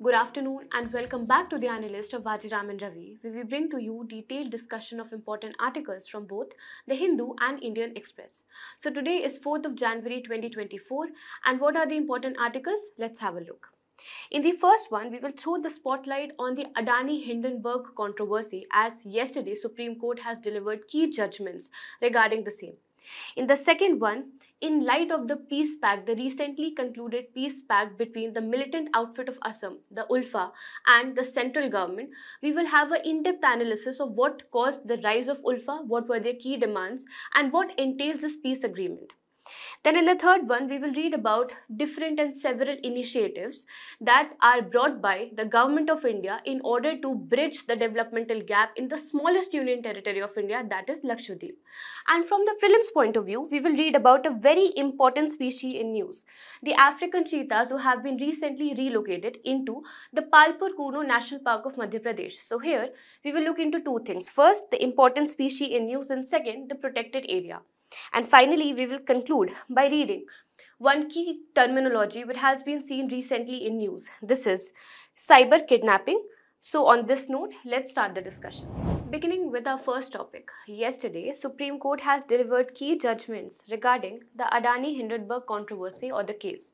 Good afternoon and welcome back to the Analyst of Vajiram and Ravi, where we bring to you detailed discussion of important articles from both the Hindu and Indian Express. So today is 4th of January 2024, and what are the important articles? Let's have a look. In the first one, we will throw the spotlight on the Adani-Hindenburg controversy, as yesterday Supreme Court has delivered key judgments regarding the same. In the second one, in light of the peace pact, the recently concluded peace pact between the militant outfit of Assam, the ULFA, and the central government, we will have an in-depth analysis of what caused the rise of ULFA, what were their key demands, and what entails this peace agreement. Then in the third one, we will read about different and several initiatives that are brought by the government of India in order to bridge the developmental gap in the smallest union territory of India, that is Lakshadweep. And from the prelims point of view, we will read about a very important species in news, the African cheetahs, who have been recently relocated into the Palpur-Kuno National Park of Madhya Pradesh. So here, we will look into two things. First, the important species in news, and second, the protected area. And finally, we will conclude by reading one key terminology which has been seen recently in news. This is cyber kidnapping. So on this note, let's start the discussion. Beginning with our first topic, yesterday Supreme Court has delivered key judgments regarding the Adani-Hindenburg controversy or the case.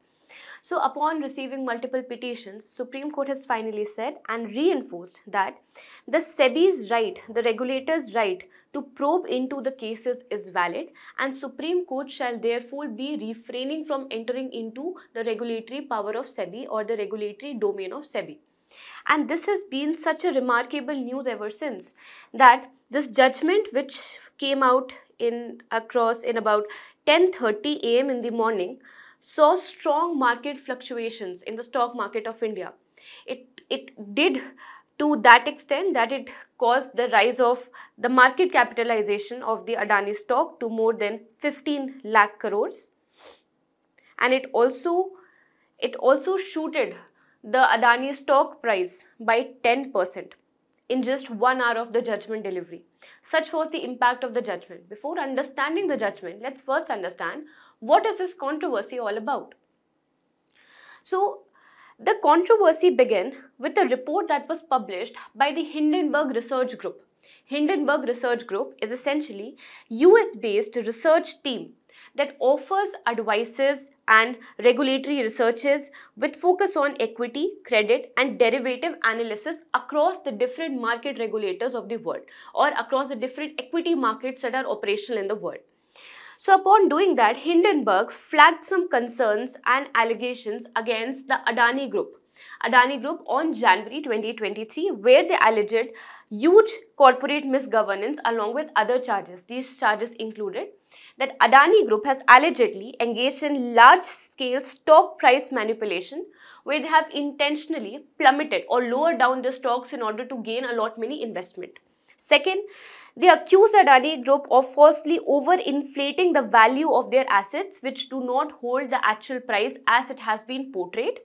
So upon receiving multiple petitions, Supreme Court has finally said and reinforced that the SEBI's right, the regulator's right to probe into the cases is valid, and Supreme Court shall therefore be refraining from entering into the regulatory power of SEBI or the regulatory domain of SEBI. And this has been such a remarkable news ever since, that this judgment, which came out in about 10:30 a.m. in the morning, saw strong market fluctuations in the stock market of India. It did to that extent that it caused the rise of the market capitalization of the Adani stock to more than 15 lakh crores. And it also shooted the Adani stock price by 10% in just 1 hour of the judgment delivery. Such was the impact of the judgment. Before understanding the judgment, let's first understand what is this controversy all about. So, the controversy began with a report that was published by the Hindenburg Research Group. Hindenburg Research Group is essentially US-based research team that offers advices and regulatory researches with focus on equity, credit and derivative analysis across the different market regulators of the world, or across the different equity markets that are operational in the world. So upon doing that, Hindenburg flagged some concerns and allegations against the Adani Group on January 2023, where they alleged huge corporate misgovernance along with other charges. These charges included that Adani Group has allegedly engaged in large-scale stock price manipulation, where they have intentionally plummeted or lowered down the stocks in order to gain a lot many investment. Second, they accused Adani Group of falsely overinflating the value of their assets, which do not hold the actual price as it has been portrayed.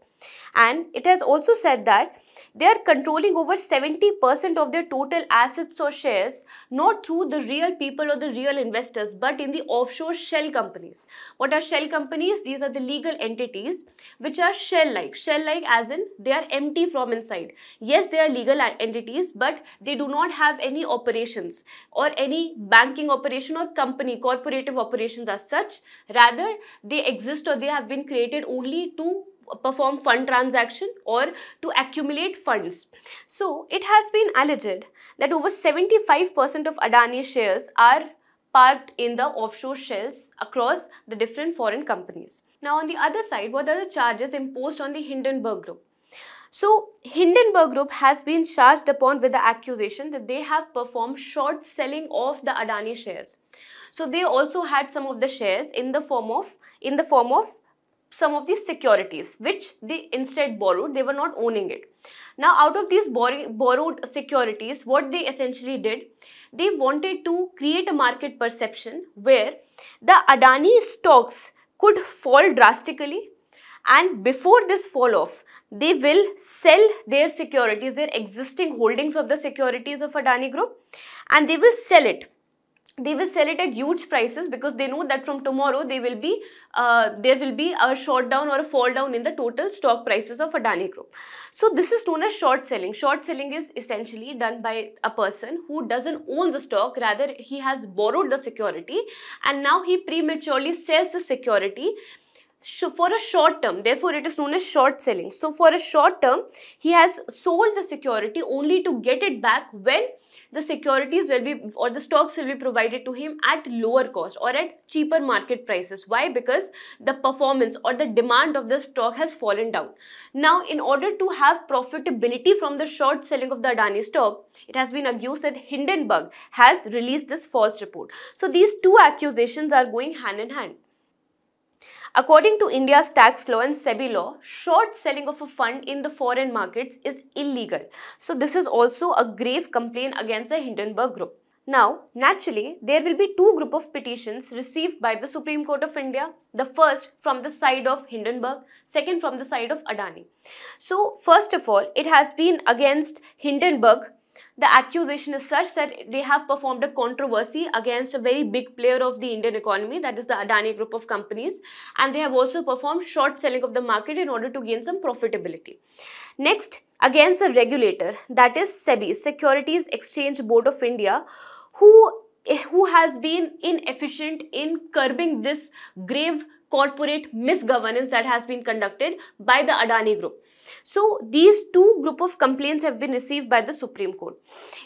And it has also said that they are controlling over 70% of their total assets or shares, not through the real people or the real investors, but in the offshore shell companies. What are shell companies? These are the legal entities which are shell-like. Shell-like as in they are empty from inside. Yes, they are legal entities, but they do not have any operations or any banking operation or corporative operations as such. Rather, they exist or they have been created only to perform fund transaction or to accumulate funds. So it has been alleged that over 75% of Adani shares are parked in the offshore shells across the different foreign companies. Now on the other side, what are the charges imposed on the Hindenburg Group? So Hindenburg Group has been charged upon with the accusation that they have performed short selling of the Adani shares. So they also had some of the shares in the form of some of these securities, which they instead borrowed. They were not owning it. Now, out of these borrowed securities, what they essentially did, they wanted to create a market perception where the Adani stocks could fall drastically, and before this fall off, they will sell their securities, their existing holdings of the securities of Adani Group, and they will sell it they will sell it at huge prices because they know that from tomorrow there will be a short down or a fall down in the total stock prices of Adani Group. So this is known as short selling. Short selling is essentially done by a person who doesn't own the stock, rather he has borrowed the security and now he prematurely sells the security for a short term. Therefore it is known as short selling. So for a short term he has sold the security only to get it back when the securities will be, or the stocks will be provided to him at lower cost or at cheaper market prices. Why? Because the performance or the demand of the stock has fallen down. Now in order to have profitability from the short selling of the Adani stock, it has been accused that Hindenburg has released this false report. So these two accusations are going hand in hand. According to India's tax law and SEBI law, short selling of a fund in the foreign markets is illegal. So this is also a grave complaint against the Hindenburg group. Now, naturally, there will be two groups of petitions received by the Supreme Court of India. The first from the side of Hindenburg, second from the side of Adani. So, first of all, it has been against Hindenburg. The accusation is such that they have performed a controversy against a very big player of the Indian economy, that is the Adani group of companies, and they have also performed short selling of the market in order to gain some profitability. Next, against the regulator, that is SEBI, Securities Exchange Board of India, who has been inefficient in curbing this grave corporate misgovernance that has been conducted by the Adani group. So these two group of complaints have been received by the Supreme Court.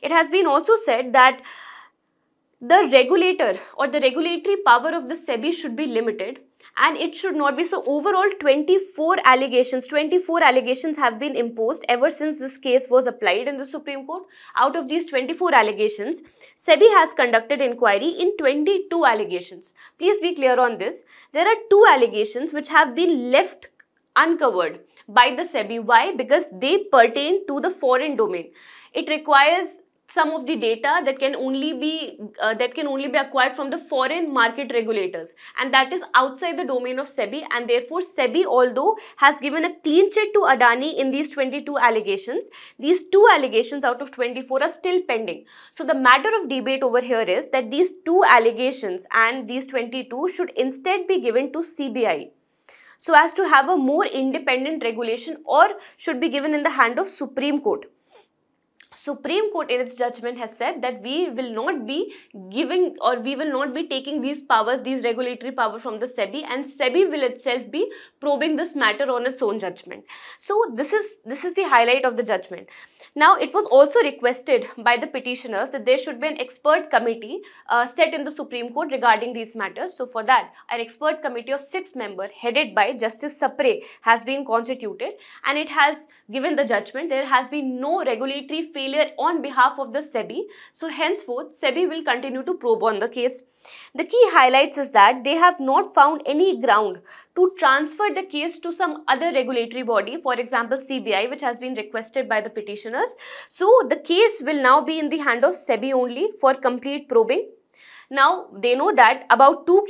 It has been also said that the regulator or the regulatory power of the SEBI should be limited and it should not be. So overall 24 allegations have been imposed ever since this case was applied in the Supreme Court. Out of these 24 allegations, SEBI has conducted inquiry in 22 allegations. Please be clear on this. There are 2 allegations which have been left uncovered by the SEBI. Why? Because they pertain to the foreign domain. It requires some of the data that can only be acquired from the foreign market regulators, and that is outside the domain of SEBI, and therefore SEBI, although has given a clean chit to Adani in these 22 allegations, these 2 allegations out of 24 are still pending. So the matter of debate over here is that these 2 allegations and these 22 should instead be given to CBI, so as to have a more independent regulation, or should be given in the hand of Supreme Court. Supreme Court in its judgment has said that we will not be giving, or we will not be taking these powers, these regulatory power from the SEBI, and SEBI will itself be probing this matter on its own judgment. So this is the highlight of the judgment. Now it was also requested by the petitioners that there should be an expert committee set in the Supreme Court regarding these matters. So for that, an expert committee of 6 members headed by Justice Sapre has been constituted, and it has given the judgment there has been no regulatory failure on behalf of the SEBI. So henceforth, SEBI will continue to probe on the case. The key highlights is that they have not found any ground to transfer the case to some other regulatory body, for example CBI, which has been requested by the petitioners. So the case will now be in the hand of SEBI only for complete probing. Now they know that about 2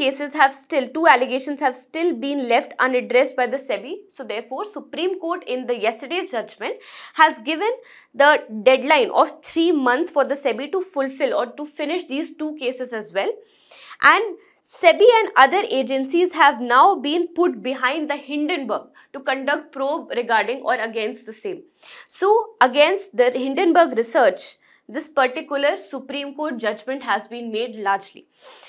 allegations have still been left unaddressed by the SEBI. So therefore Supreme Court in the yesterday's judgment has given the deadline of 3 months for the SEBI to fulfill or to finish these 2 cases as well. And SEBI and other agencies have now been put behind the Hindenburg to conduct probe regarding or against the same. So against the Hindenburg research, this particular Supreme Court judgment has been made largely.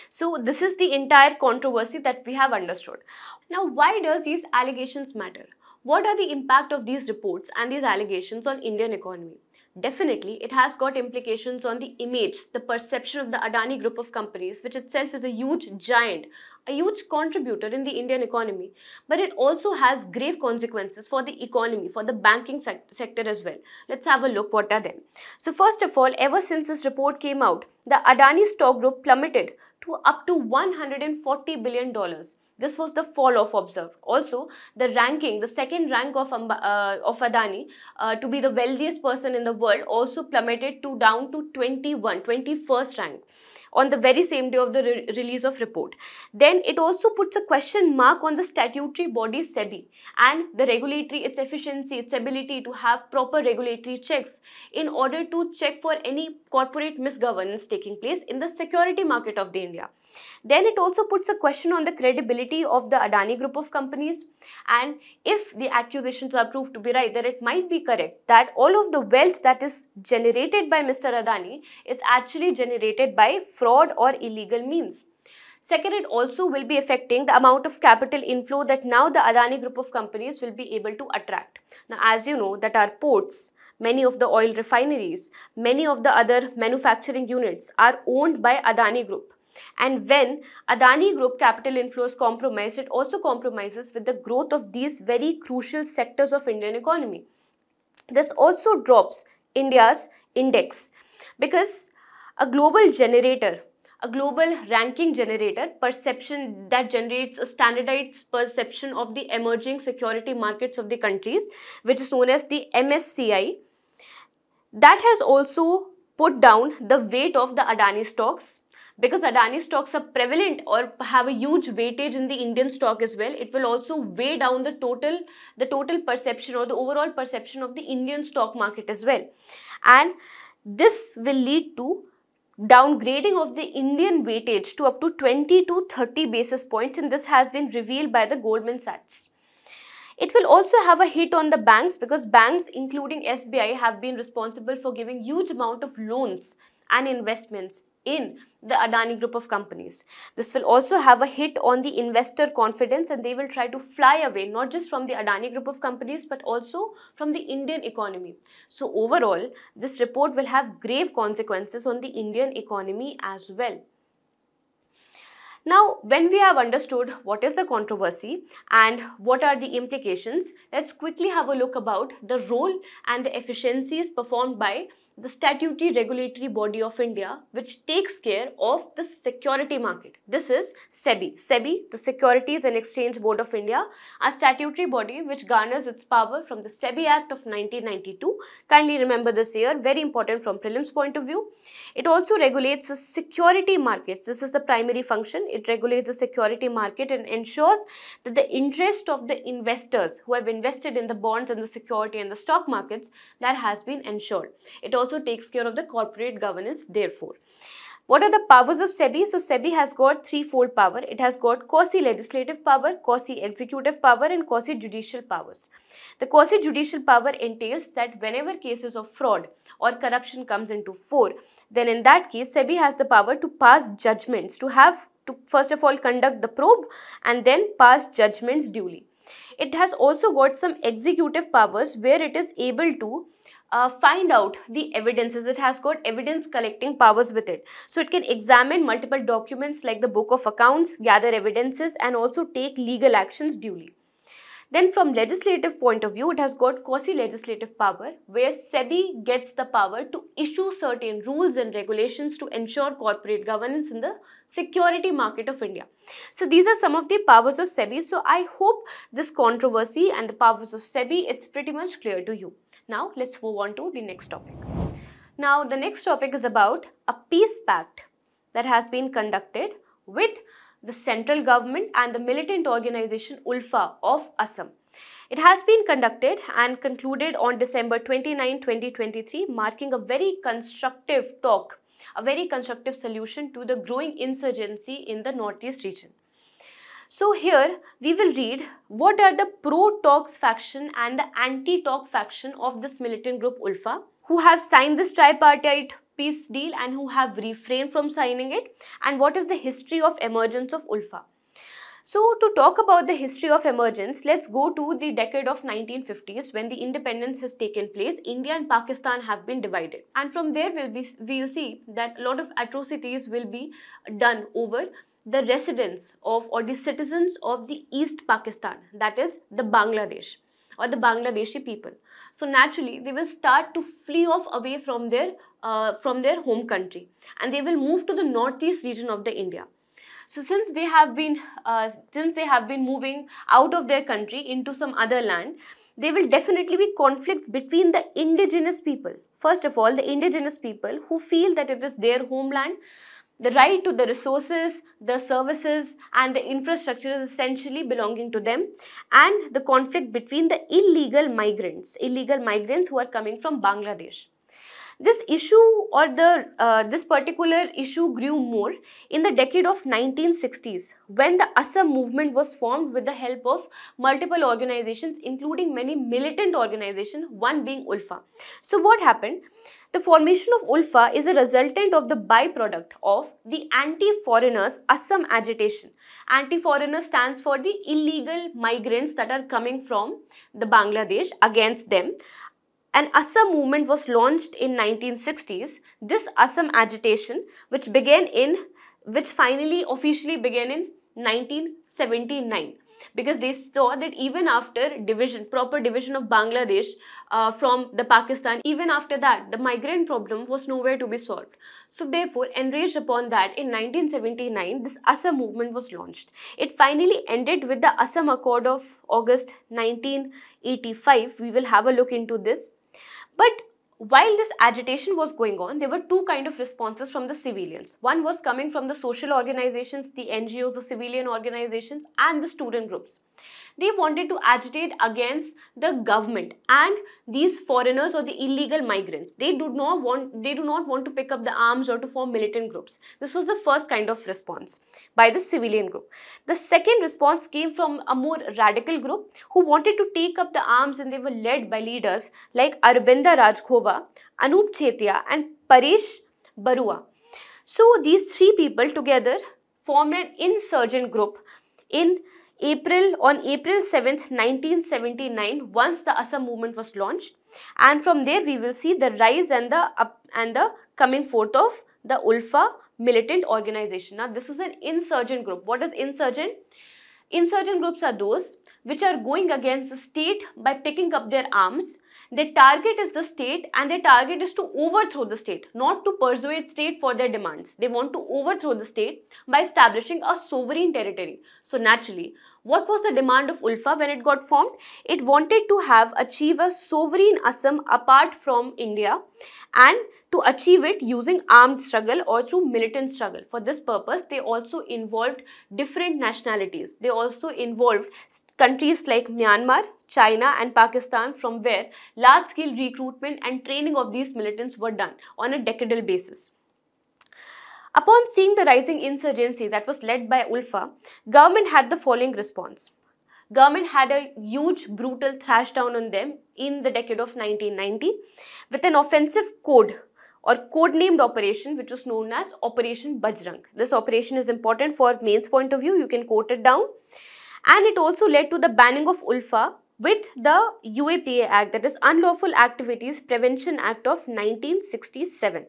So this is the entire controversy that we have understood. Now why does these allegations matter? What are the impact of these reports and these allegations on Indian economy? Definitely, it has got implications on the image, the perception of the Adani group of companies, which itself is a huge giant, a huge contributor in the Indian economy. But it also has grave consequences for the economy, for the banking sector as well. Let's have a look what are them. So first of all, ever since this report came out, the Adani stock group plummeted to up to $140 billion. This was the fall off observed. Also, the ranking, the second rank of Adani to be the wealthiest person in the world also plummeted down to 21st rank. on the very same day of the release of report. Then it also puts a question mark on the statutory body SEBI and the regulatory, its efficiency, its ability to have proper regulatory checks in order to check for any corporate misgovernance taking place in the security market of the India. Then it also puts a question on the credibility of the Adani group of companies, and if the accusations are proved to be right, then it might be correct that all of the wealth that is generated by Mr. Adani is actually generated by fraud or illegal means. Second, it also will be affecting the amount of capital inflow that now the Adani group of companies will be able to attract. Now, as you know, that our ports, many of the oil refineries, many of the other manufacturing units are owned by Adani Group. And when Adani Group capital inflow is compromised, it also compromises with the growth of these very crucial sectors of Indian economy. This also drops India's index because a global generator, a global ranking generator, perception that generates a standardized perception of the emerging security markets of the countries, which is known as the MSCI, that has also put down the weight of the Adani stocks. Because Adani stocks are prevalent or have a huge weightage in the Indian stock as well, it will also weigh down the total perception or the overall perception of the Indian stock market as well. And this will lead to downgrading of the Indian weightage to up to 20 to 30 basis points, and this has been revealed by the Goldman Sachs. It will also have a hit on the banks because banks including SBI have been responsible for giving huge amount of loans and investments in the Adani group of companies. This will also have a hit on the investor confidence, and they will try to fly away not just from the Adani group of companies but also from the Indian economy. So overall, this report will have grave consequences on the Indian economy as well. Now, when we have understood what is the controversy and what are the implications, let's quickly have a look about the role and the efficiencies performed by the statutory regulatory body of India, which takes care of the security market. This is SEBI. SEBI, the Securities and Exchange Board of India, a statutory body which garners its power from the SEBI Act of 1992. Kindly remember this year, very important from prelims point of view. It also regulates the security markets. This is the primary function. It regulates the security market and ensures that the interest of the investors who have invested in the bonds and the security and the stock markets, that has been ensured. It also takes care of the corporate governance therefore. What are the powers of SEBI? So SEBI has got threefold power. It has got quasi-legislative power, quasi-executive power and quasi-judicial powers. The quasi-judicial power entails that whenever cases of fraud or corruption comes into fore, then in that case SEBI has the power to pass judgments, to first of all conduct the probe and then pass judgments duly. It has also got some executive powers where it is able to find out the evidences. It has got evidence collecting powers with it. So it can examine multiple documents like the book of accounts, gather evidences and also take legal actions duly. Then from legislative point of view, it has got quasi-legislative power where SEBI gets the power to issue certain rules and regulations to ensure corporate governance in the security market of India. So these are some of the powers of SEBI. So I hope this controversy and the powers of SEBI, it's pretty much clear to you. Now let's move on to the next topic. Now the next topic is about a peace pact that has been conducted with the central government and the militant organization ULFA of Assam. It has been conducted and concluded on December 29, 2023, marking a very constructive talk, a very constructive solution to the growing insurgency in the northeast region. So here we will read what are the pro-talks faction and the anti-talk faction of this militant group ULFA, who have signed this tripartite peace deal and who have refrained from signing it, and what is the history of emergence of ULFA. So to talk about the history of emergence, let's go to the decade of 1950s when the independence has taken place. India and Pakistan have been divided, and from there we'll see that a lot of atrocities will be done over the residents of or the citizens of the East Pakistan, that is the Bangladesh or the Bangladeshi people. So naturally they will start to flee off away from their home country and they will move to the northeast region of the India. So since they have been moving out of their country into some other land, there will definitely be conflicts between the indigenous people. First of all, the indigenous people who feel that it is their homeland, The right to the resources, the services and the infrastructure is essentially belonging to them, and the conflict between the illegal migrants who are coming from Bangladesh. This issue or this particular issue grew more in the decade of 1960s, when the Assam movement was formed with the help of multiple organizations, including many militant organizations, one being ULFA. So what happened? The formation of ULFA is a resultant of the byproduct of the anti-foreigners Assam agitation. Anti-foreigner stands for the illegal migrants that are coming from the Bangladesh against them. An Assam movement was launched in 1960s. This Assam agitation, which finally officially began in 1979, because they saw that even after proper division of Bangladesh from the Pakistan, even after that, the migrant problem was nowhere to be solved. So therefore, enraged upon that, in 1979, this Assam movement was launched. It finally ended with the Assam Accord of August 1985. We will have a look into this. But while this agitation was going on, there were two kinds of responses from the civilians. One was coming from the social organizations, the NGOs, the civilian organizations, and the student groups. They wanted to agitate against the government and these foreigners or the illegal migrants. They do not want to pick up the arms or to form militant groups. This was the first kind of response by the civilian group. The second response came from a more radical group who wanted to take up the arms, and they were led by leaders like Arbinda Rajkhova, Anup Chetia and Paresh Barua. So these three people together formed an insurgent group on April 7th, 1979, once the Assam movement was launched. And from there we will see the rise and the coming forth of the ULFA militant organization. Now this is an insurgent group. What is insurgent? Insurgent groups are those which are going against the state by picking up their arms. Their target is the state, and their target is to overthrow the state, not to persuade state for their demands. They want to overthrow the state by establishing a sovereign territory. So naturally, what was the demand of ULFA when it got formed? It wanted to achieve a sovereign Assam apart from India, and to achieve it using armed struggle or through militant struggle. For this purpose, they also involved different nationalities. They also involved countries like Myanmar, China and Pakistan, from where large-scale recruitment and training of these militants were done on a decadal basis. Upon seeing the rising insurgency that was led by ULFA, government had the following response. Government had a huge brutal thrashdown on them in the decade of 1990 with an offensive codenamed operation which was known as Operation Bajrang. This operation is important for mains point of view. You can quote it down. And it also led to the banning of ULFA with the UAPA Act, that is Unlawful Activities Prevention Act of 1967.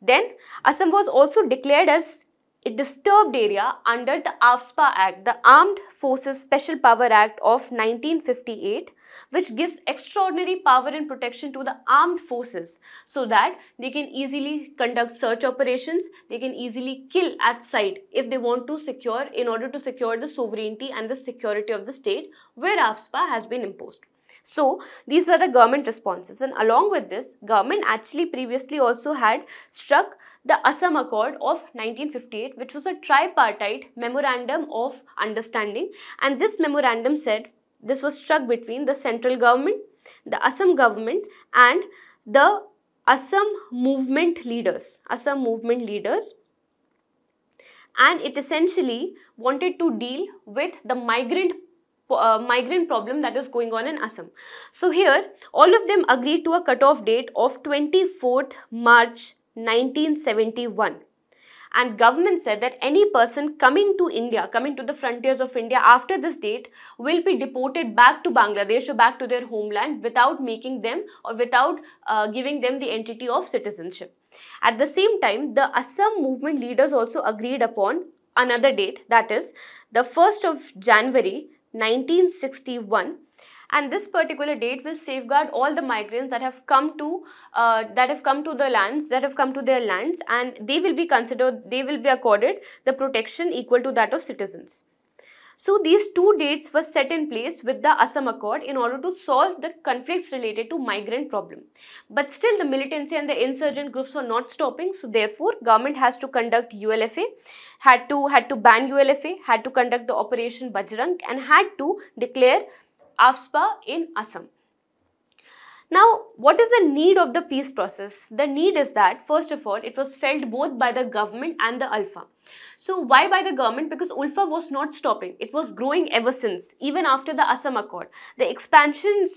Then Assam was also declared as a disturbed area under the AFSPA Act, the Armed Forces Special Power Act of 1958, which gives extraordinary power and protection to the armed forces so that they can easily conduct search operations, they can easily kill at sight if they want to secure, in order to secure the sovereignty and the security of the state where AFSPA has been imposed. So these were the government responses, and along with this, government actually previously also had struck the Assam Accord of 1958, which was a tripartite memorandum of understanding, and this memorandum said this was struck between the central government, the Assam government and the Assam movement leaders, and it essentially wanted to deal with the migrant problem that is going on in Assam. So here all of them agreed to a cutoff date of 24th March 1971, and government said that any person coming to India, coming to the frontiers of India after this date will be deported back to Bangladesh or back to their homeland without making them or without giving them the entity of citizenship. At the same time, the Assam movement leaders also agreed upon another date, that is the 1st of January 1961, and this particular date will safeguard all the migrants that have come to their lands, and they will be accorded the protection equal to that of citizens. So these two dates were set in place with the Assam Accord in order to solve the conflicts related to migrant problem. But still the militancy and the insurgent groups were not stopping. So therefore government has to conduct ULFA, had to ban ULFA, had to conduct the Operation Bajrang and had to declare AFSPA in Assam. Now, what is the need of the peace process? The need is that, first of all, it was felt both by the government and the ULFA. So, why by the government? Because ULFA was not stopping. It was growing ever since, even after the Assam Accord. The expansion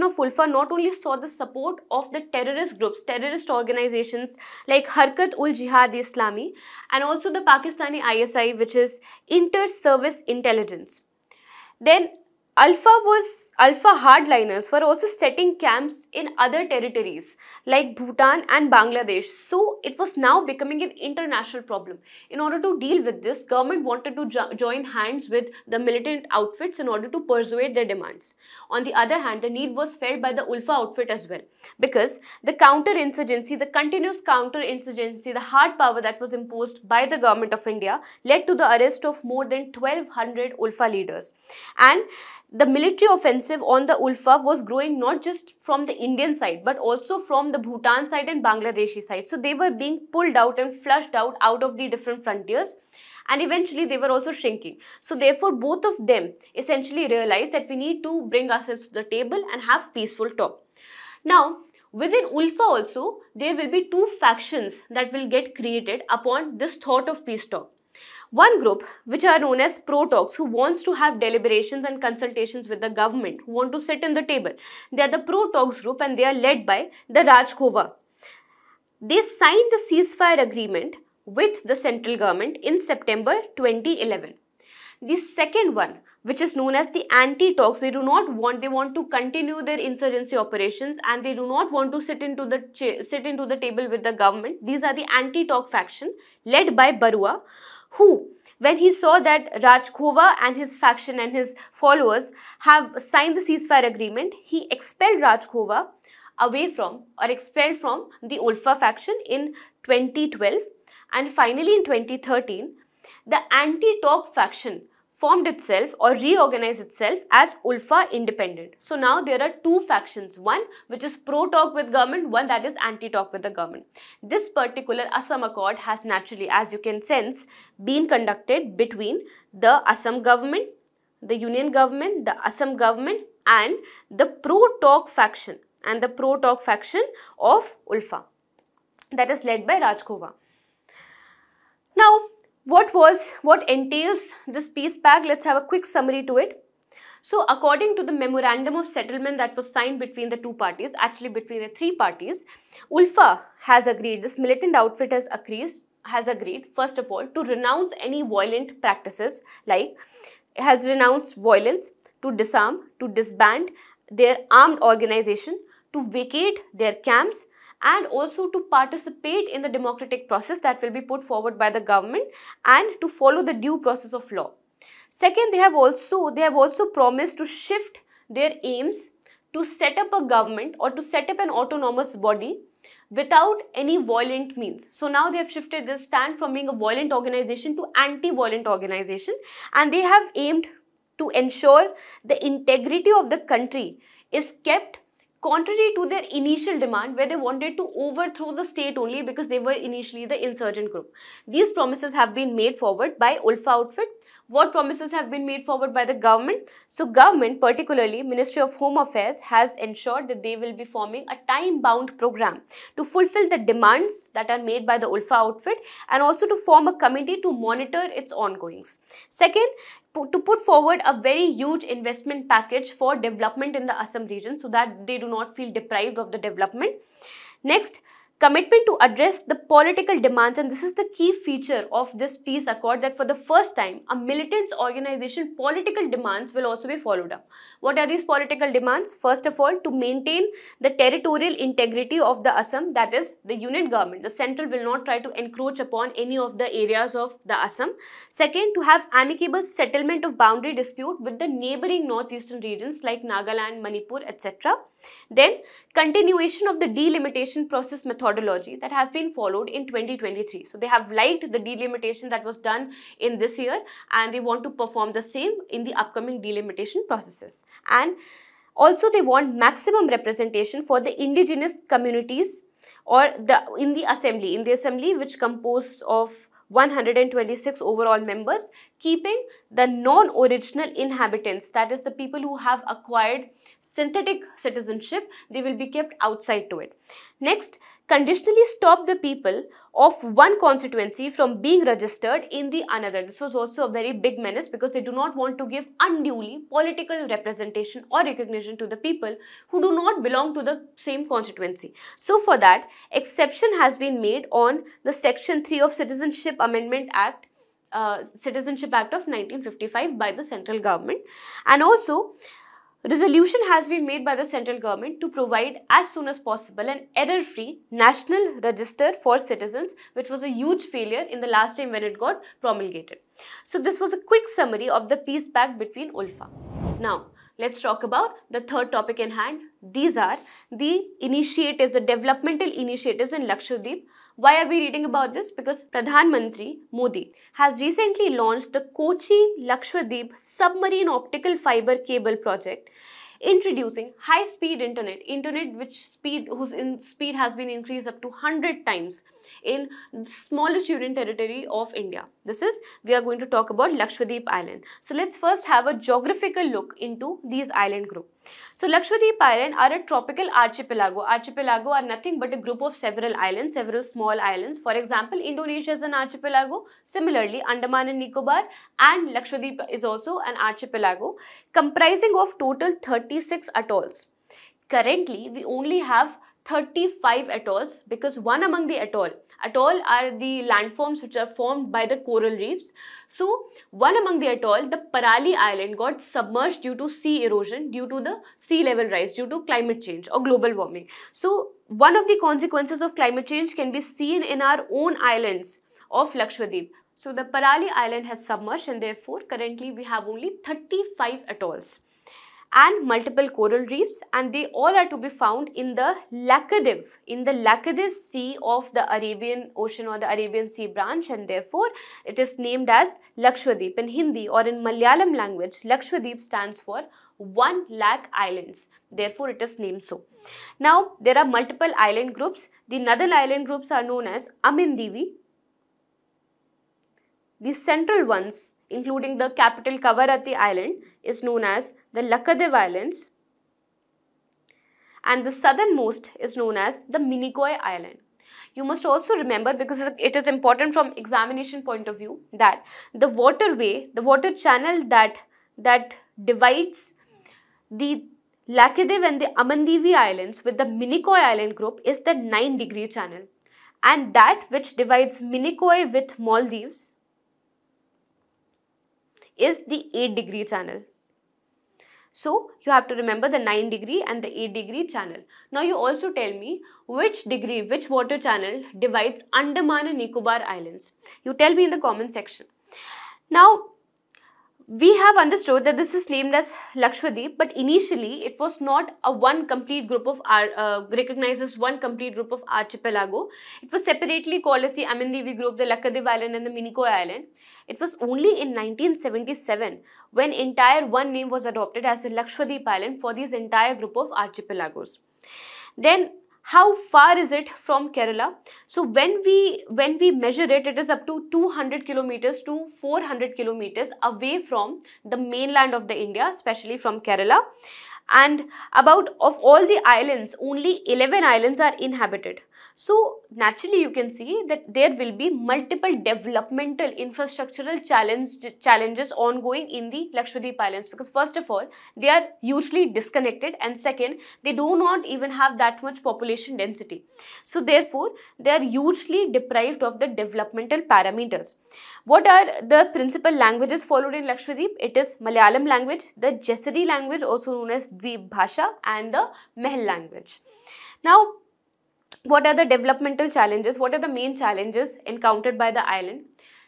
of ULFA not only saw the support of the terrorist groups, terrorist organizations like Harkat-ul-Jihad-e-Islami and also the Pakistani ISI, which is Inter-Service Intelligence. Then Alpha hardliners were also setting camps in other territories like Bhutan and Bangladesh. So it was now becoming an international problem. In order to deal with this, government wanted to join hands with the militant outfits in order to persuade their demands. On the other hand, the need was felt by the ULFA outfit as well, because the counter-insurgency, the continuous counter-insurgency, the hard power that was imposed by the government of India led to the arrest of more than 1200 ULFA leaders. And the military offensive on the ULFA was growing not just from the Indian side but also from the Bhutan side and Bangladeshi side. So they were being pulled out and flushed out of the different frontiers, and eventually they were also shrinking. So therefore both of them essentially realized that we need to bring ourselves to the table and have peaceful talk. Now within ULFA also there will be two factions that will get created upon this thought of peace talk. One group, which are known as pro-talks, who wants to have deliberations and consultations with the government, who want to sit in the table. They are the pro-talks group and they are led by the Rajkhova. They signed the ceasefire agreement with the central government in September 2011. The second one, which is known as the anti-talks, they want to continue their insurgency operations and they do not want to sit into the table with the government. These are the anti-talk faction led by Barua, who, when he saw that Rajkhova and his faction and his followers have signed the ceasefire agreement, he expelled Rajkhova expelled from the ULFA faction in 2012, and finally in 2013, the anti-talk faction formed itself or reorganized itself as ULFA Independent. So now there are two factions, one which is pro-talk with government, one that is anti-talk with the government. This particular Assam Accord has naturally, as you can sense, been conducted between the Assam government, the Union government, the Assam government and the pro-talk faction of ULFA, that is led by Rajkhova. Now, what entails this peace pact? Let's have a quick summary to it. So, according to the memorandum of settlement that was signed between the two parties, actually between the three parties, ULFA has agreed, this militant outfit has agreed, first of all, to renounce any violent practices, like it has renounced violence, to disarm, to disband their armed organization, to vacate their camps, and also to participate in the democratic process that will be put forward by the government and to follow the due process of law. Second, they have also promised to shift their aims to set up a government or to set up an autonomous body without any violent means. So now they have shifted their stand from being a violent organization to anti-violent organization, and they have aimed to ensure the integrity of the country is kept, contrary to their initial demand where they wanted to overthrow the state only because they were initially the insurgent group. These promises have been made forward by ULFA outfit. What promises have been made forward by the government? So government, particularly Ministry of Home Affairs, has ensured that they will be forming a time-bound program to fulfill the demands that are made by the ULFA outfit and also to form a committee to monitor its ongoings. Second, to put forward a very huge investment package for development in the Assam region so that they do not feel deprived of the development. Next, commitment to address the political demands, and this is the key feature of this peace accord, that for the first time a militants organization political demands will also be followed up. What are these political demands? First of all, to maintain the territorial integrity of the Assam, that is the union government. The central will not try to encroach upon any of the areas of the Assam. Second, to have amicable settlement of boundary dispute with the neighboring northeastern regions like Nagaland, Manipur, etc. Then, continuation of the delimitation process methodology methodology that has been followed in 2023. So they have liked the delimitation that was done in this year, and they want to perform the same in the upcoming delimitation processes. And also they want maximum representation for the indigenous communities or in the assembly which composed of 126 overall members, keeping the non-original inhabitants, that is the people who have acquired synthetic citizenship, they will be kept outside to it. Next, conditionally stop the people of one constituency from being registered in the another. This was also a very big menace because they do not want to give unduly political representation or recognition to the people who do not belong to the same constituency. So for that, exception has been made on the Section 3 of Citizenship Amendment Act, Citizenship Act of 1955 by the central government, and also resolution has been made by the central government to provide as soon as possible an error-free national register for citizens, which was a huge failure in the last time when it got promulgated. So this was a quick summary of the peace pact between ULFA. Now, let's talk about the third topic in hand. These are the initiatives, the developmental initiatives in Lakshadweep. Why are we reading about this? Because Pradhan Mantri Modi has recently launched the Kochi-Lakshadweep submarine optical fiber cable project, introducing high-speed internet whose speed has been increased up to 100 times in the smallest union territory of India. We are going to talk about Lakshadweep Island. So let's first have a geographical look into these island group. So Lakshadweep Island are a tropical archipelago. Archipelago are nothing but a group of several islands, several small islands. For example, Indonesia is an archipelago. Similarly, Andaman and Nicobar and Lakshadweep is also an archipelago comprising of total 36 atolls. Currently, we only have 35 atolls because one among the atoll are the landforms which are formed by the coral reefs. So one among the atoll, the Parali Island, got submerged due to sea erosion, due to the sea level rise, due to climate change or global warming. So one of the consequences of climate change can be seen in our own islands of Lakshadweep. So the Parali Island has submerged, and therefore currently we have only 35 atolls and multiple coral reefs, and they all are to be found in the Lakshadweep Sea of the Arabian Ocean or the Arabian Sea branch, and therefore it is named as Lakshadweep. In Hindi or in Malayalam language, Lakshadweep stands for 1 lakh islands. Therefore it is named so. Now there are multiple island groups. The northern island groups are known as Amindivi. The central ones, including the capital Kavaratti Island, is known as the Lakshadweep Islands, and the southernmost is known as the Minicoy Island. You must also remember, because it is important from examination point of view, that the water channel that divides the Lakshadweep and the Amandivi Islands with the Minicoy Island group is the 9-degree channel, and that which divides Minicoy with Maldives is the 8-degree channel. So you have to remember the 9-degree and the 8-degree channel. Now you also tell me which water channel divides Andaman and Nicobar Islands. You tell me in the comment section. Now we have understood that this is named as Lakshadweep, but initially it was not a recognized as one complete group of archipelago. It was separately called as the Amindivi group, the Lakshadweep Island and the Minicoy Island. It was only in 1977 when entire one name was adopted as the Lakshadweep Island for these entire group of archipelagos. Then how far is it from Kerala? So when we measure it, it is up to 200 kilometers to 400 kilometers away from the mainland of the India, especially from Kerala. And of all the islands, only 11 islands are inhabited. So naturally you can see that there will be multiple developmental infrastructural challenges ongoing in the Lakshadweep Islands, because first of all, they are hugely disconnected, and second, they do not even have that much population density. So therefore, they are hugely deprived of the developmental parameters. What are the principal languages followed in Lakshadweep? It is Malayalam language, the Jesari language, also known as Dweep Bhasha, and the Mahel language. Now, what are the developmental challenges? What are the main challenges encountered by the island?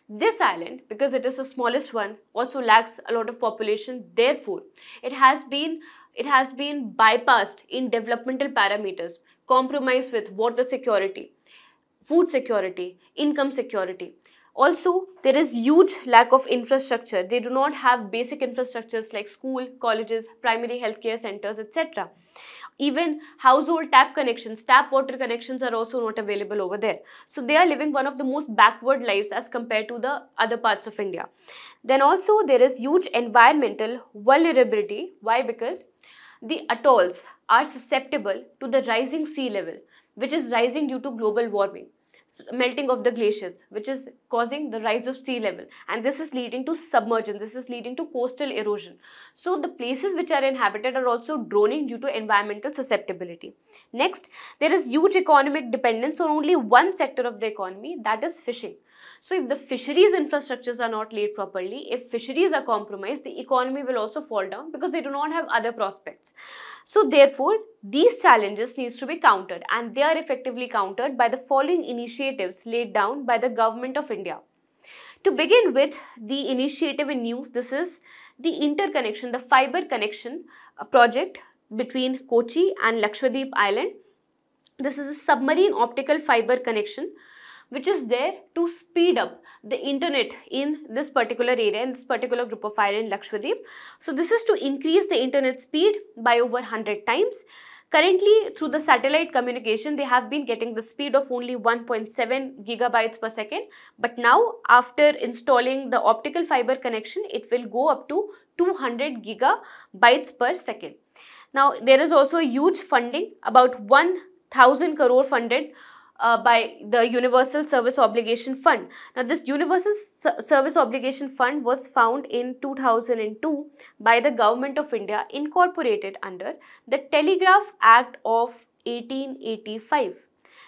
This island, because it is the smallest one, also lacks a lot of population. Therefore, it has been bypassed in developmental parameters, compromised with water security, food security, income security. Also, there is huge lack of infrastructure. They do not have basic infrastructures like school, colleges, primary healthcare centers, etc. Even household tap connections, tap water connections are also not available over there. So they are living one of the most backward lives as compared to the other parts of India. Then also there is huge environmental vulnerability. Why? Because the atolls are susceptible to the rising sea level, which is rising due to global warming, melting of the glaciers, which is causing the rise of sea level, and this is leading to submergence, this is leading to coastal erosion. So the places which are inhabited are also droning due to environmental susceptibility. Next, there is huge economic dependence on only one sector of the economy, that is fishing. So if the fisheries infrastructures are not laid properly, if fisheries are compromised, the economy will also fall down because they do not have other prospects. So therefore, these challenges needs to be countered, and they are effectively countered by the following initiatives laid down by the Government of India. To begin with, the initiative in news, this is the interconnection, the fiber connection project between Kochi and Lakshadweep Island. This is a submarine optical fiber connection which is there to speed up the internet in this particular area, in this particular group of island, Lakshadweep. So this is to increase the internet speed by over 100 times. Currently, through the satellite communication, they have been getting the speed of only 1.7 gigabytes per second. But now, after installing the optical fiber connection, it will go up to 200 gigabytes per second. Now, there is also a huge funding, about 1,000 crore funded by the Universal Service Obligation Fund. Now, this Universal Service Obligation Fund was found in 2002 by the Government of India, incorporated under the Telegraph Act of 1885.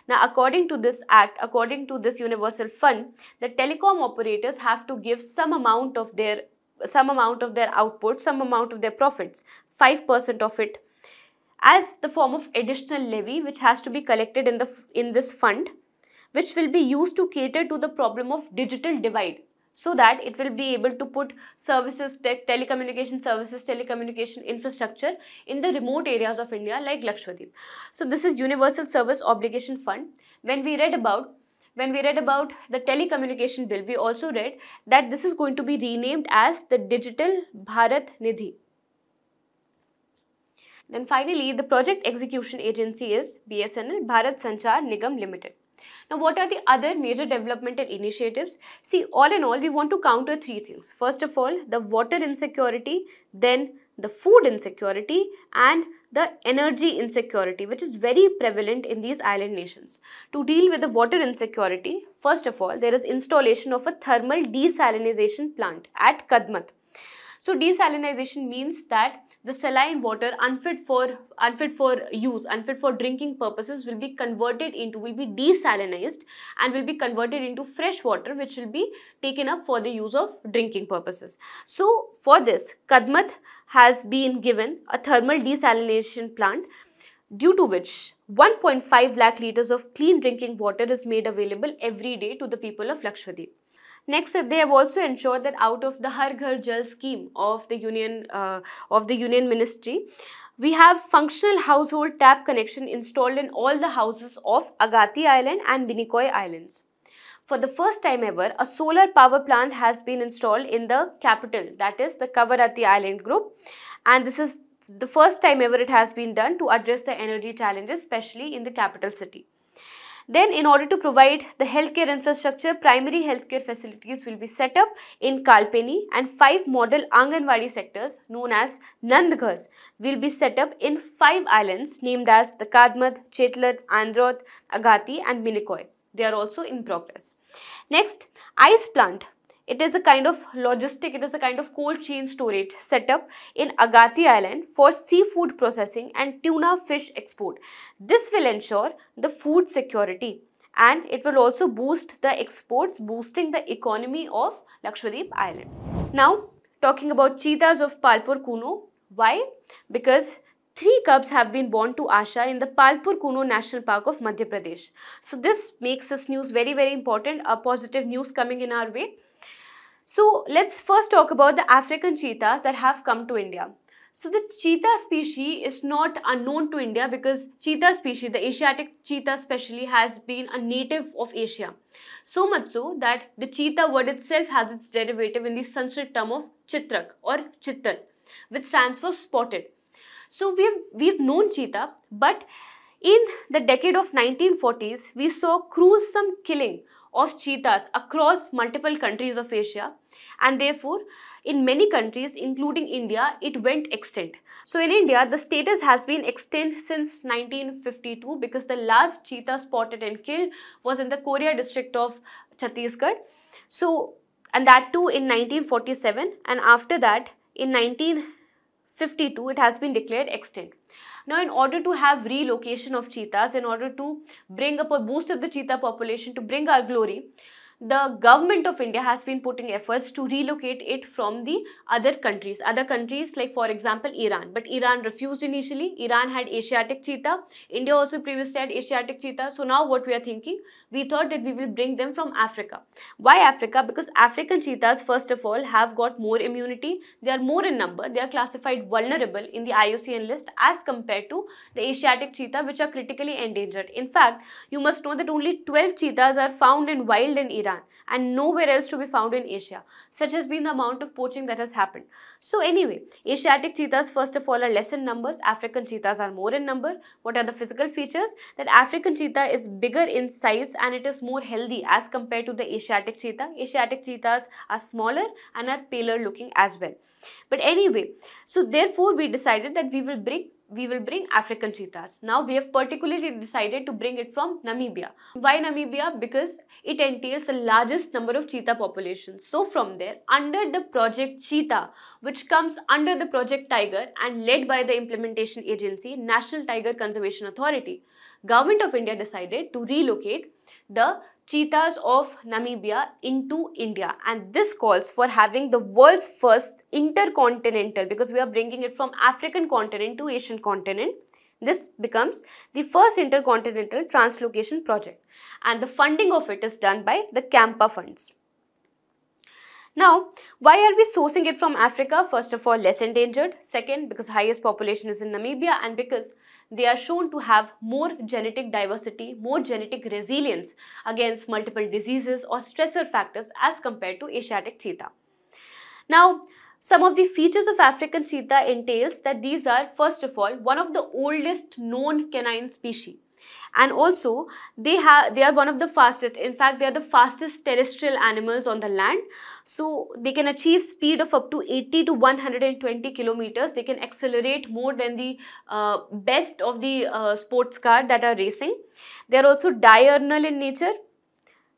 Now, according to this act, according to this universal fund, the telecom operators have to give some amount of their output, some amount of their profits, 5% of it, as the form of additional levy which has to be collected in this fund, which will be used to cater to the problem of digital divide, so that it will be able to put services, telecommunication services, telecommunication infrastructure in the remote areas of India like Lakshadweep. So this is Universal Service Obligation Fund. When we read about the telecommunication bill, we also read that this is going to be renamed as the Digital Bharat Nidhi. Then finally, the project execution agency is BSNL, Bharat Sanchar Nigam Limited. Now, what are the other major developmental initiatives? See, all in all, we want to counter three things. First of all, the water insecurity, then the food insecurity, and the energy insecurity, which is very prevalent in these island nations. To deal with the water insecurity, first of all, there is installation of a thermal desalinization plant at Kadmat. So, desalinization means that the saline water unfit for use, unfit for drinking purposes will be desalinized and will be converted into fresh water, which will be taken up for the use of drinking purposes. So for this, Kadmat has been given a thermal desalination plant, due to which 1.5 lakh liters of clean drinking water is made available every day to the people of Lakshadweep. Next, they have also ensured that out of the Har Ghar Jal scheme of the Union Ministry, we have functional household tap connection installed in all the houses of Agati Island and Minicoy Islands. For the first time ever, a solar power plant has been installed in the capital, that is the Kavarati Island group, and this is the first time ever it has been done to address the energy challenges, especially in the capital city. Then, in order to provide the healthcare infrastructure, primary healthcare facilities will be set up in Kalpeni, and 5 model Anganwadi sectors known as Nandghars will be set up in 5 islands named as the Kadmat, Chetlat, Androt, Agati and Minicoy. They are also in progress. Next, ice plant. It is a kind of cold chain storage set up in Agati Island for seafood processing and tuna fish export. This will ensure the food security, and it will also boost the exports, boosting the economy of Lakshadweep Island. Now, talking about cheetahs of Palpur-Kuno. Why? Because 3 cubs have been born to Asha in the Palpur-Kuno National Park of Madhya Pradesh. So this makes this news very, very important, a positive news coming in our way. So let's first talk about the African cheetahs that have come to India. So the cheetah species is not unknown to India because cheetah species, the Asiatic cheetah especially, has been a native of Asia. So much so that the cheetah word itself has its derivative in the Sanskrit term of chitrak or chittal, which stands for spotted. So we've known cheetah, but in the decade of 1940s, we saw gruesome killing of cheetahs across multiple countries of Asia, and therefore in many countries including India it went extinct. So in India the status has been extinct since 1952 because the last cheetah spotted and killed was in the Korea district of Chhattisgarh. So, and that too in 1947, and after that in 1952 it has been declared extinct. Now, in order to have relocation of cheetahs, in order to bring up or boost up the cheetah population to bring our glory, the government of India has been putting efforts to relocate it from the other countries like for example Iran. But Iran refused initially. Iran had Asiatic cheetah. India also previously had Asiatic cheetah. So now what we are thinking, we thought that we will bring them from Africa. Why Africa? Because African cheetahs first of all have got more immunity. They are more in number. They are classified vulnerable in the IUCN list as compared to the Asiatic cheetah, which are critically endangered. In fact, you must know that only 12 cheetahs are found in wild in Iran and nowhere else to be found in Asia. Such has been the amount of poaching that has happened. So anyway, Asiatic cheetahs first of all are less in numbers, African cheetahs are more in number. What are the physical features? That African cheetah is bigger in size and it is more healthy as compared to the Asiatic cheetah. Asiatic cheetahs are smaller and are paler looking as well. But anyway, so therefore we decided that we will bring African cheetahs. Now we have particularly decided to bring it from Namibia. Why Namibia? Because it entails the largest number of cheetah populations. So from there, under the Project Cheetah, which comes under the Project Tiger and led by the implementation agency, National Tiger Conservation Authority, Government of India decided to relocate the cheetahs of Namibia into India, and this calls for having the world's first intercontinental, because we are bringing it from African continent to Asian continent. This becomes the first intercontinental translocation project, and the funding of it is done by the CAMPA funds. Now, why are we sourcing it from Africa? First of all, less endangered. Second, because highest population is in Namibia, and because they are shown to have more genetic diversity, more genetic resilience against multiple diseases or stressor factors as compared to Asiatic cheetah. Now, some of the features of African cheetah entails that these are first of all one of the oldest known canine species. And also they are one of the fastest, in fact they are the fastest terrestrial animals on the land. So they can achieve speed of up to 80 to 120 kilometers. They can accelerate more than the best of the sports car that are racing. They are also diurnal in nature.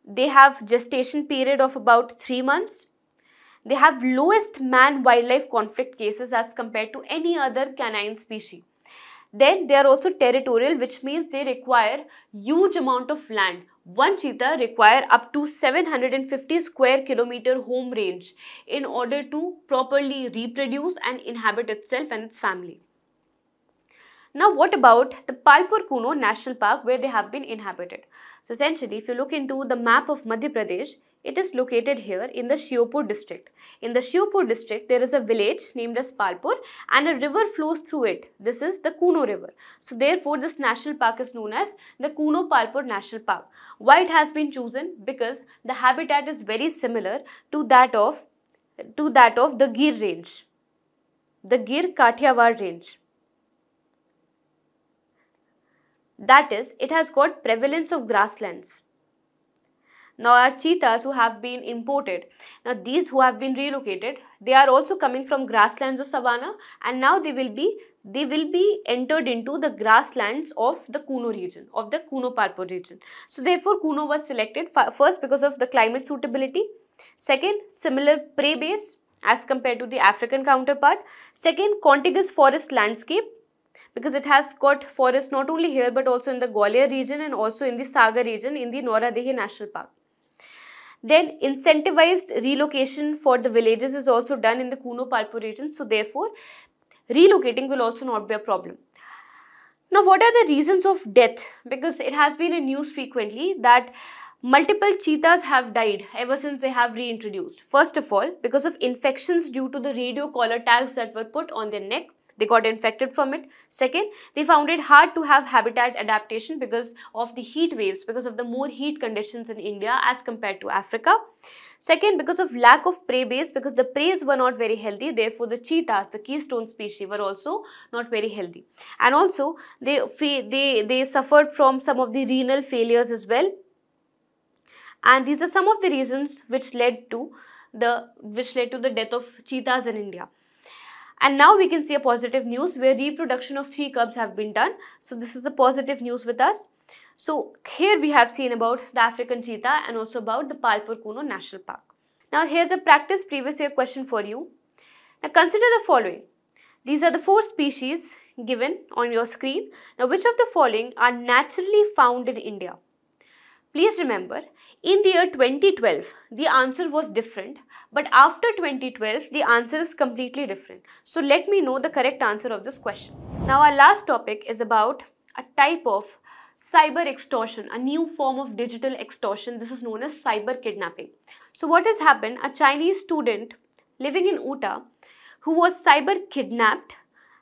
They have gestation period of about 3 months. They have lowest man-wildlife conflict cases as compared to any other canine species. Then they are also territorial, which means they require huge amount of land. One cheetah require up to 750 square kilometer home range in order to properly reproduce and inhabit itself and its family. Now what about the Palpur-Kuno National Park, where they have been inhabited? So essentially, if you look into the map of Madhya Pradesh, it is located here in the Shiopur district. In the Shiopur district, there is a village named as Palpur and a river flows through it. This is the Kuno river. So therefore, this national park is known as the Kuno-Palpur National Park. Why it has been chosen? Because the habitat is very similar to that of the Gir range, the Gir Kathiawar range. That is, it has got prevalence of grasslands. Now our cheetahs who have been imported, now these who have been relocated, they are also coming from grasslands of savanna, and now they will be entered into the grasslands of the Kuno region, of the Kuno-Palpur region. So therefore Kuno was selected first because of the climate suitability, second similar prey base as compared to the African counterpart, second contiguous forest landscape, because it has got forest not only here but also in the Gwalior region and also in the Sagar region in the Noradehi National Park. Then incentivized relocation for the villages is also done in the Kuno-Palpur region. So therefore, relocating will also not be a problem. Now what are the reasons of death? Because it has been in news frequently that multiple cheetahs have died ever since they have reintroduced. First of all, because of infections due to the radio collar tags that were put on their neck. they got infected from it. Second, they found it hard to have habitat adaptation because of the heat waves, because of the more heat conditions in India as compared to Africa. Second, because of lack of prey base, because the preys were not very healthy, therefore the cheetahs, the keystone species, were also not very healthy. And also they suffered from some of the renal failures as well. And these are some of the reasons which led to the death of cheetahs in India. And now we can see a positive news where reproduction of 3 cubs have been done. So this is a positive news with us. So here we have seen about the African cheetah and also about the Palpur-Kuno National Park. Now here's a practice previous year question for you. Now consider the following. These are the 4 species given on your screen. Now which of the following are naturally found in India? Please remember, in the year 2012, the answer was different, but after 2012, the answer is completely different. So let me know the correct answer of this question. Now our last topic is about a type of cyber extortion, a new form of digital extortion. This is known as cyber kidnapping. So what has happened? A Chinese student living in Utah who was cyber kidnapped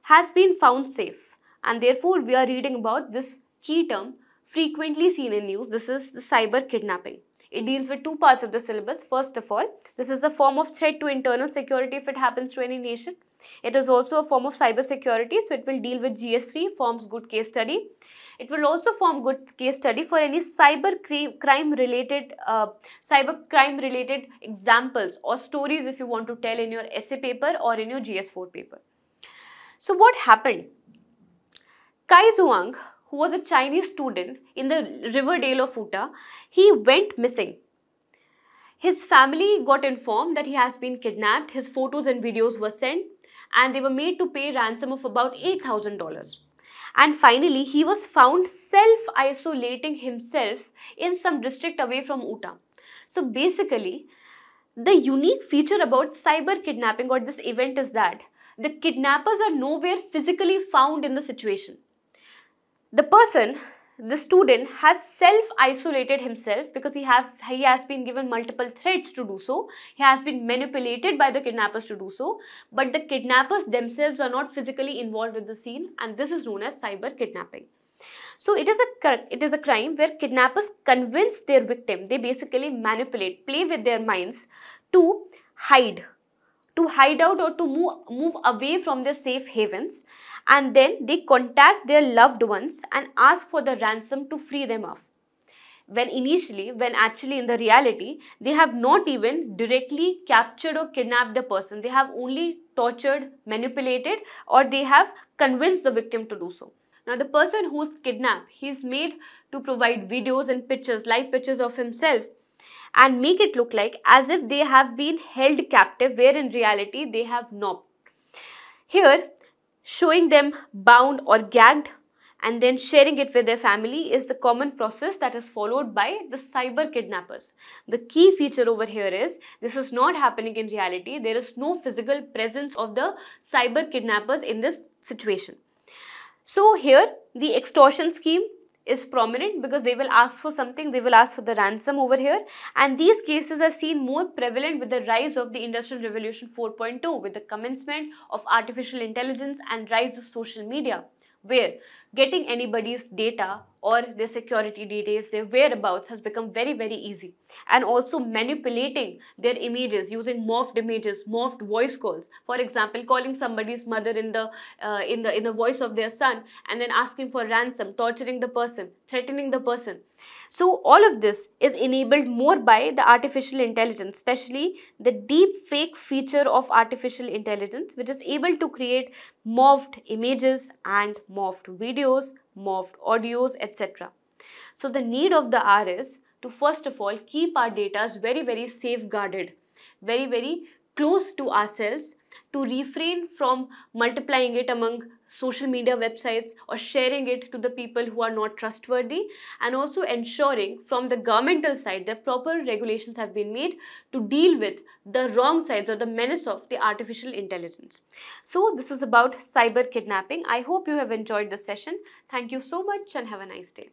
has been found safe, and therefore we are reading about this key term frequently seen in news. This is the cyber kidnapping. It deals with 2 parts of the syllabus. First of all, this is a form of threat to internal security if it happens to any nation. It is also a form of cyber security, so it will deal with GS3, forms good case study. It will also form good case study for any cyber crime related examples or stories if you want to tell in your essay paper or in your GS4 paper. So what happened? Kai Zhuang, who was a Chinese student in the Riverdale of Utah, he went missing. His family got informed that he has been kidnapped. His photos and videos were sent and they were made to pay ransom of about $8,000. And finally, he was found self-isolating himself in some district away from Utah. So basically, the unique feature about cyber kidnapping or this event is that the kidnappers are nowhere physically found in the situation. The student has self-isolated himself because he has been given multiple threats to do so. He has been manipulated by the kidnappers to do so, but the kidnappers themselves are not physically involved in the scene, and this is known as cyber kidnapping. So it is a crime where kidnappers convince their victim, they basically manipulate, play with their minds to hide out or to move away from their safe havens, and then they contact their loved ones and ask for the ransom to free them off. When actually in the reality, they have not even directly captured or kidnapped the person. They have only tortured, manipulated, or they have convinced the victim to do so. Now the person who is kidnapped, he is made to provide videos and pictures, live pictures of himself, and make it look like as if they have been held captive, where in reality they have not. Here, showing them bound or gagged and then sharing it with their family is the common process that is followed by the cyber kidnappers. The key feature over here is this is not happening in reality. There is no physical presence of the cyber kidnappers in this situation. So here, the extortion scheme is prominent because they will ask for something, they will ask for the ransom over here, and these cases are seen more prevalent with the rise of the Industrial Revolution 4.2, with the commencement of artificial intelligence and rise of social media, where getting anybody's data or their security details, their whereabouts has become very, very easy. And also manipulating their images using morphed images, morphed voice calls. For example, calling somebody's mother in the voice of their son and then asking for ransom, torturing the person, threatening the person. So all of this is enabled more by the artificial intelligence, especially the deep fake feature of artificial intelligence, which is able to create morphed images and morphed videos, morphed audios, etc. So the need of the hour is to first of all keep our data very, very safeguarded, very, very close to ourselves, to refrain from multiplying it among social media websites or sharing it to the people who are not trustworthy, and also ensuring from the governmental side that proper regulations have been made to deal with the wrong sides or the menace of the artificial intelligence. So this was about cyber kidnapping. I hope you have enjoyed the session. Thank you so much and have a nice day.